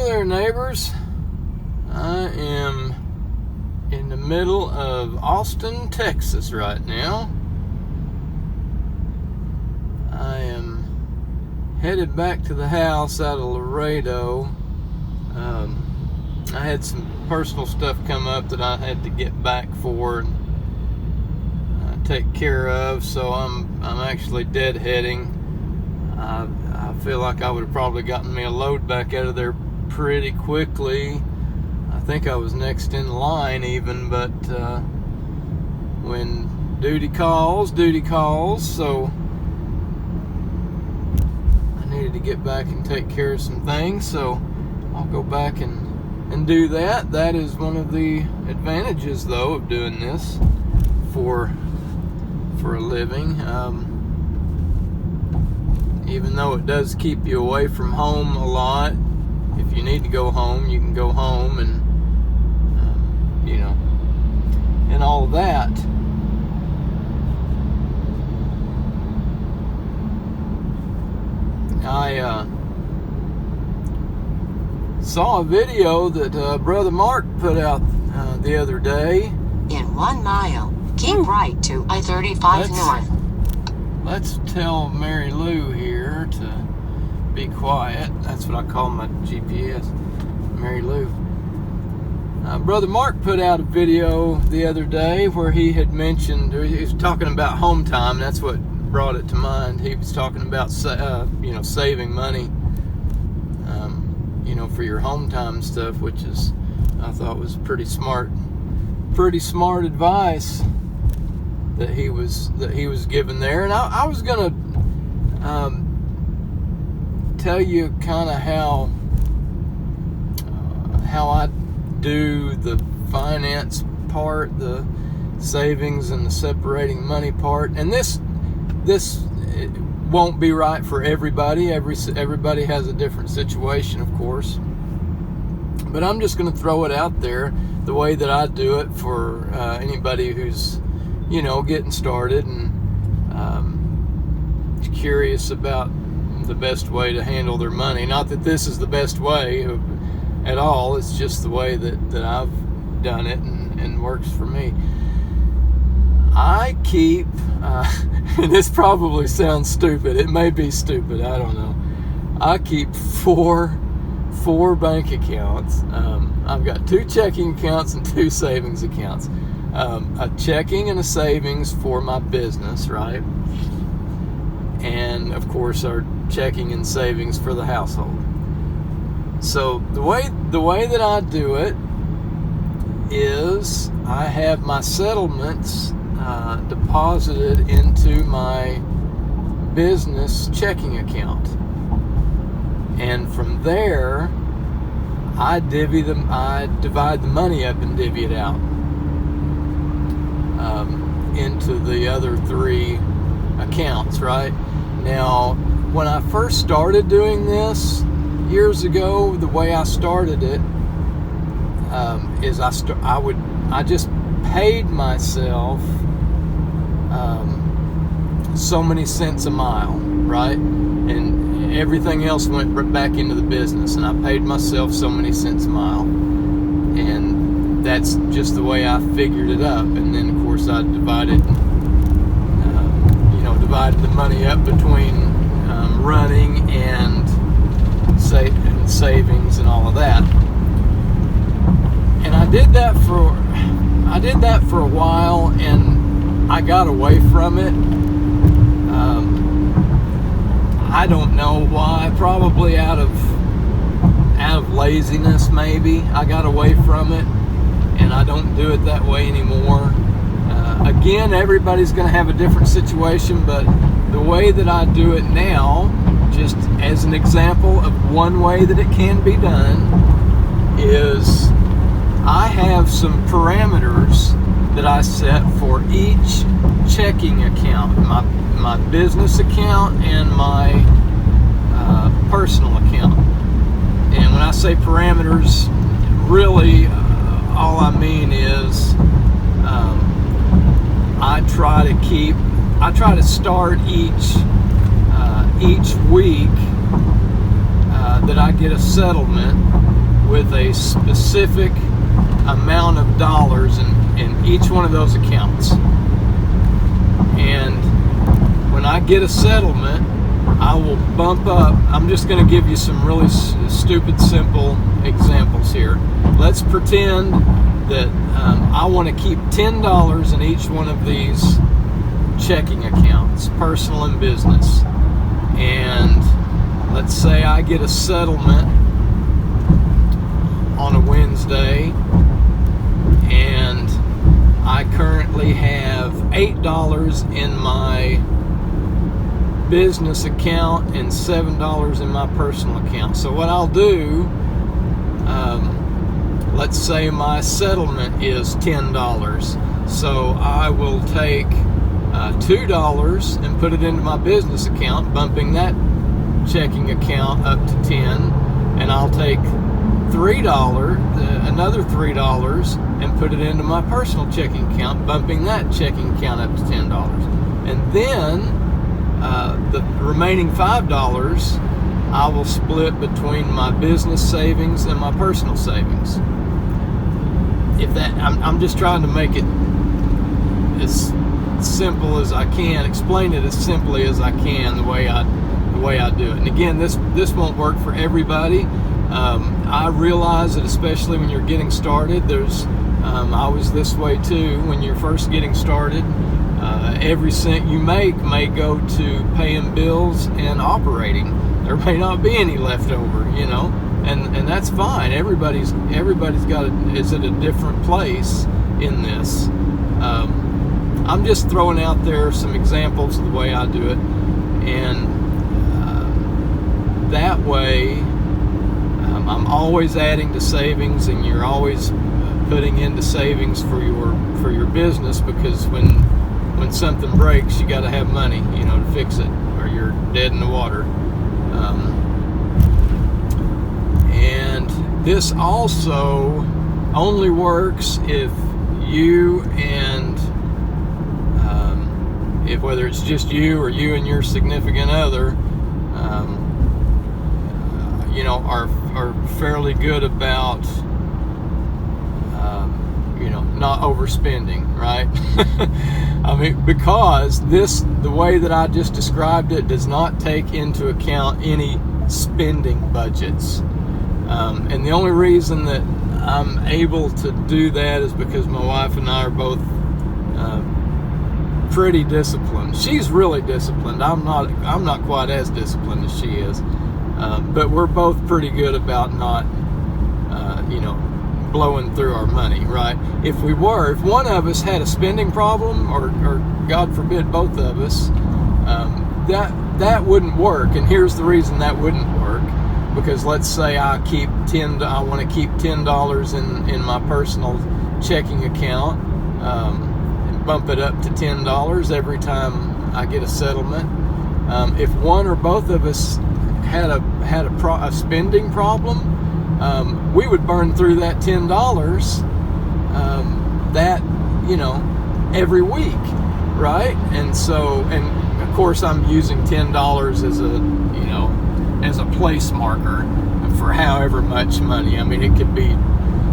Hello there, neighbors. I am in the middle of Austin, Texas right now. I am headed back to the house out of Laredo. I had some personal stuff come up that I had to get back for and take care of, so I'm actually deadheading. I feel like I would have probably gotten me a load back out of there pretty quickly. I think I was next in line even, but when duty calls, so I needed to get back and take care of some things, so I'll go back and do that. That is one of the advantages, though, of doing this for a living. Even though it does keep you away from home a lot, if you need to go home, you can go home and, and all of that. I saw a video that Brother Mark put out the other day. In 1 mile, keep right to I-35 north. Let's tell Mary Lou here to be quiet. That's what I call my GPS, Mary Lou. Brother Mark put out a video the other day where he had mentioned, he was talking about home time. That's what brought it to mind. He was talking about, saving money, for your home time stuff, which is, I thought was pretty smart advice that he was given there. And I was gonna tell you kind of how I do the finance part, the savings and the separating money part. And this won't be right for everybody. Everybody has a different situation, of course. But I'm just going to throw it out there the way that I do it for anybody who's getting started and curious about the best way to handle their money. Not that this is the best way at all. It's just the way that I've done it and works for me. I keep, and this probably sounds stupid. It may be stupid. I don't know. I keep four bank accounts. I've got 2 checking accounts and 2 savings accounts. A checking and a savings for my business, right? And of course our checking and savings for the household. So the way that I do it is I have my settlements deposited into my business checking account, and from there I divide the money up and divvy it out into the other 3 accounts. Right now, when I first started doing this years ago, the way I started it is I just paid myself so many cents a mile, right? And everything else went back into the business, and I paid myself so many cents a mile. And that's just the way I figured it up. And then, of course, I divided the money up between running and savings and all of that. And I did that for a while, and I got away from it. I don't know why. Probably out of laziness, maybe. I got away from it, and I don't do it that way anymore. Again, everybody's going to have a different situation, but the way that I do it now, just as an example of one way that it can be done, is I have some parameters that I set for each checking account, my business account and my personal account. And when I say parameters, really all I mean is I try to start each week that I get a settlement with a specific amount of dollars in each one of those accounts. And when I get a settlement, I will bump up. I'm just going to give you some really stupid, simple examples here. Let's pretend that I want to keep $10 in each one of these checking accounts, personal and business. And let's say I get a settlement on a Wednesday, and I currently have $8 in my business account and $7 in my personal account. So what I'll do, let's say my settlement is $10. So I will take $2 and put it into my business account, bumping that checking account up to 10, and I'll take another $3 and put it into my personal checking account, bumping that checking account up to $10. And then the remaining $5 I will split between my business savings and my personal savings. I'm just trying to make it as simple as I can, explain it as simply as I can, the way I do it. And again, this won't work for everybody. I realize that especially when you're getting started, I was this way too. When you're first getting started, every cent you make may go to paying bills and operating. There may not be any left over, and that's fine. Everybody's is at a different place in this. I'm just throwing out there some examples of the way I do it, and that way I'm always adding to savings, and you're always putting into savings for your business, because when something breaks, you got to have money, to fix it, or you're dead in the water. And this also only works if you and whether it's just you or you and your significant other, are fairly good about, not overspending, right? I mean, because the way that I just described it does not take into account any spending budgets. And the only reason that I'm able to do that is because my wife and I are both pretty disciplined. She's really disciplined. I'm not quite as disciplined as she is, but we're both pretty good about not blowing through our money, right? If one of us had a spending problem, or God forbid both of us, that wouldn't work. And here's the reason that wouldn't work: because let's say I want to keep $10 in my personal checking account, and bump it up to $10 every time I get a settlement. If one or both of us had a spending problem, we would burn through that $10 every week, right? And so, and of course I'm using $10 as a place marker for however much money. I mean, it could be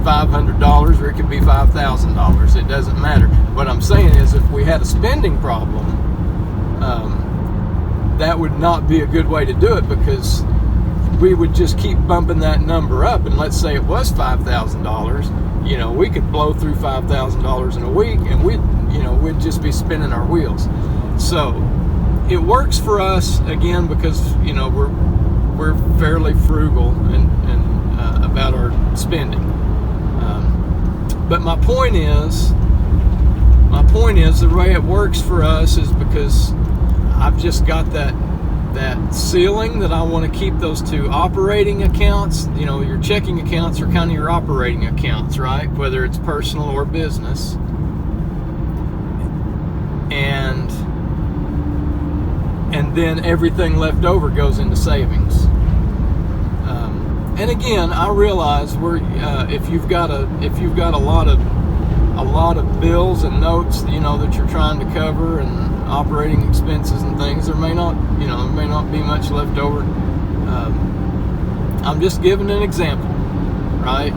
$500 or it could be $5,000. It doesn't matter. What I'm saying is, if we had a spending problem, that would not be a good way to do it, because we would just keep bumping that number up. And let's say it was $5,000, we could blow through $5,000 in a week, and we'd just be spinning our wheels. So it works for us, again, because we're fairly frugal and about our spending. But my point is the way it works for us is because I've just got that ceiling that I want to keep those two operating accounts. Your checking accounts are kind of your operating accounts, right? Whether it's personal or business. And then everything left over goes into savings. And again, I realize if you've got a lot of bills and notes, that you're trying to cover, and operating expenses and things, there may not be much left over. I'm just giving an example, right?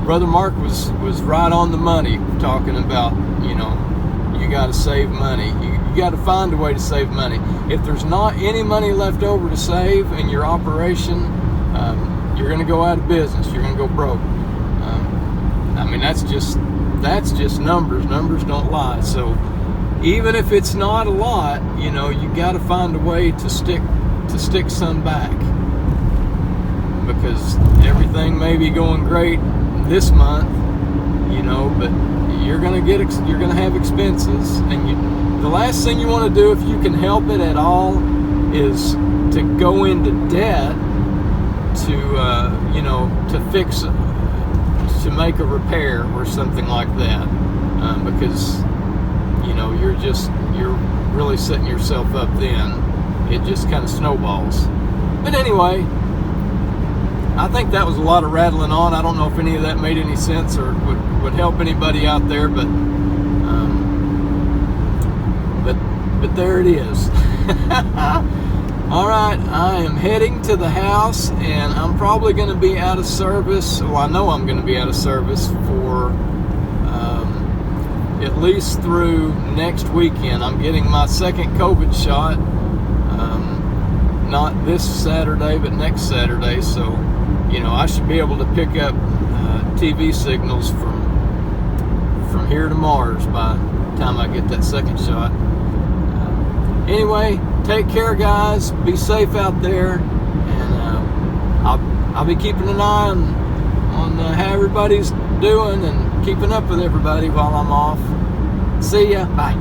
Brother Mark was right on the money talking about, you know, you got to save money. You got to find a way to save money. If there's not any money left over to save in your operation, you're going to go out of business. You're going to go broke. I mean, that's just numbers. Numbers don't lie. So even if it's not a lot, you know, you got to find a way to stick some back, because everything may be going great this month, you know, but you're gonna have expenses, and the last thing you want to do, if you can help it at all, is to go into debt to you know, to make a repair or something like that, because you know, you're really setting yourself up. Then it just kind of snowballs. But anyway, I think that was a lot of rattling on. I don't know if any of that made any sense or would help anybody out there, but there it is. All right, I am heading to the house, and I'm probably going to be out of service. Well, I know I'm going to be out of service for at least through next weekend. I'm getting my second COVID shot, not this Saturday, but next Saturday. So, you know, I should be able to pick up TV signals from here to Mars by the time I get that second shot. Anyway, take care, guys. Be safe out there, and I'll be keeping an eye on how everybody's doing and keeping up with everybody while I'm off. See ya. Bye.